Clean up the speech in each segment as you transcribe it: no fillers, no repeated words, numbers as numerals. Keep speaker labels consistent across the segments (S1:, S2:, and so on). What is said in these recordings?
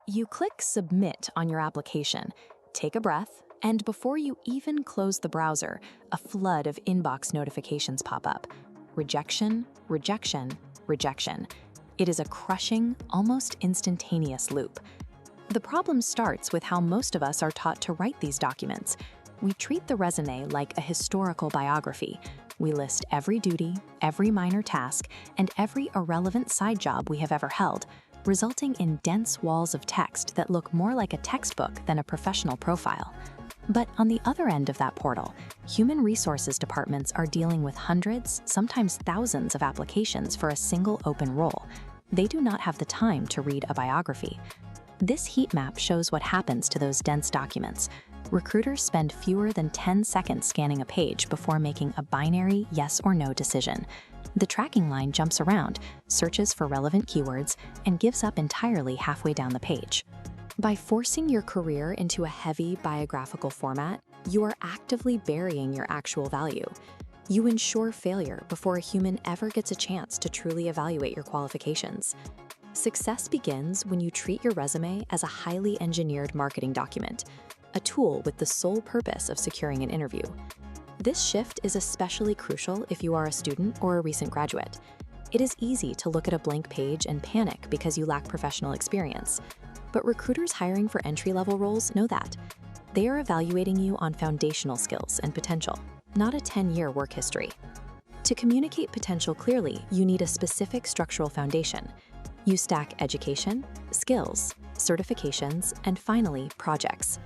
S1: You click Submit on your application, take a breath, and before you even close the browser, a flood of inbox notifications pop up. Rejection, rejection, rejection. It is a crushing, almost instantaneous loop. The problem starts with how most of us are taught to write these documents. We treat the resume like a historical biography. We list every duty, every minor task, and every irrelevant side job we have ever held, resulting in dense walls of text that look more like a textbook than a professional profile. But on the other end of that portal, human resources departments are dealing with hundreds, sometimes thousands of applications for a single open role. They do not have the time to read a biography. This heat map shows what happens to those dense documents. Recruiters spend fewer than 10 seconds scanning a page before making a binary yes or no decision. The tracking line jumps around, searches for relevant keywords, and gives up entirely halfway down the page. By forcing your career into a heavy biographical format, you are actively burying your actual value. You ensure failure before a human ever gets a chance to truly evaluate your qualifications. Success begins when you treat your resume as a highly engineered marketing document, a tool with the sole purpose of securing an interview. This shift is especially crucial if you are a student or a recent graduate. It is easy to look at a blank page and panic because you lack professional experience. But recruiters hiring for entry-level roles know that. They are evaluating you on foundational skills and potential, not a 10-year work history. To communicate potential clearly, you need a specific structural foundation. You stack education, skills, certifications, and finally, projects.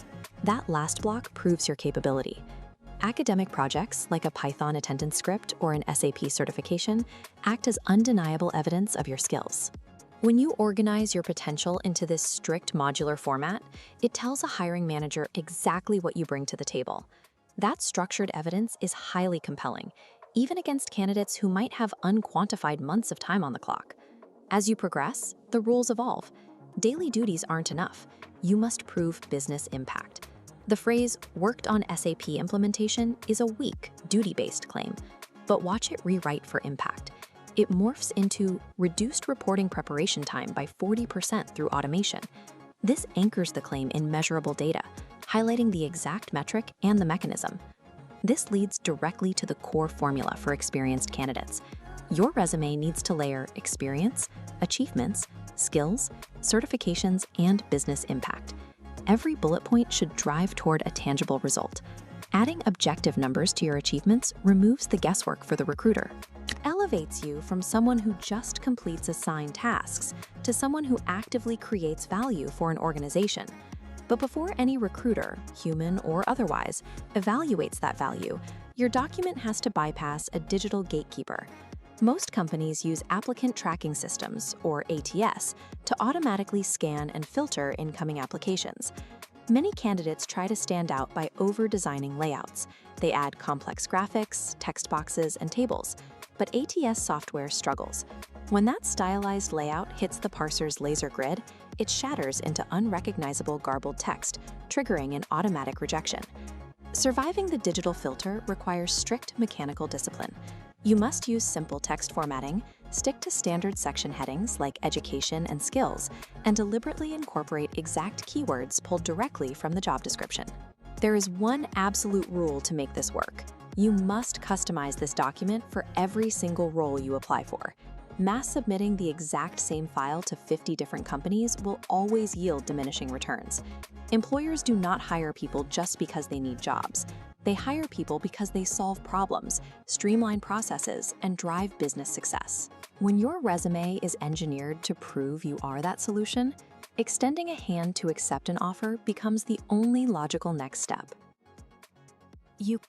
S1: That last block proves your capability. Academic projects, like a Python attendance script or an SAP certification, act as undeniable evidence of your skills. When you organize your potential into this strict modular format, it tells a hiring manager exactly what you bring to the table. That structured evidence is highly compelling, even against candidates who might have unquantified months of time on the clock. As you progress, the rules evolve. Daily duties aren't enough. You must prove business impact. The phrase, "worked on SAP implementation," is a weak, duty-based claim, but watch it rewrite for impact. It morphs into reduced reporting preparation time by 40% through automation. This anchors the claim in measurable data, highlighting the exact metric and the mechanism. This leads directly to the core formula for experienced candidates. Your resume needs to layer experience, achievements, skills, certifications, and business impact. Every bullet point should drive toward a tangible result. Adding objective numbers to your achievements removes the guesswork for the recruiter. It elevates you from someone who just completes assigned tasks to someone who actively creates value for an organization. But before any recruiter, human or otherwise, evaluates that value, your document has to bypass a digital gatekeeper. Most companies use Applicant Tracking Systems, or ATS, to automatically scan and filter incoming applications. Many candidates try to stand out by over-designing layouts. They add complex graphics, text boxes, and tables. But ATS software struggles. When that stylized layout hits the parser's laser grid, it shatters into unrecognizable garbled text, triggering an automatic rejection. Surviving the digital filter requires strict mechanical discipline. You must use simple text formatting, stick to standard section headings like education and skills, and deliberately incorporate exact keywords pulled directly from the job description. There is one absolute rule to make this work. You must customize this document for every single role you apply for. Mass submitting the exact same file to 50 different companies will always yield diminishing returns. Employers do not hire people just because they need jobs. They hire people because they solve problems, streamline processes, and drive business success. When your resume is engineered to prove you are that solution, extending a hand to accept an offer becomes the only logical next step. You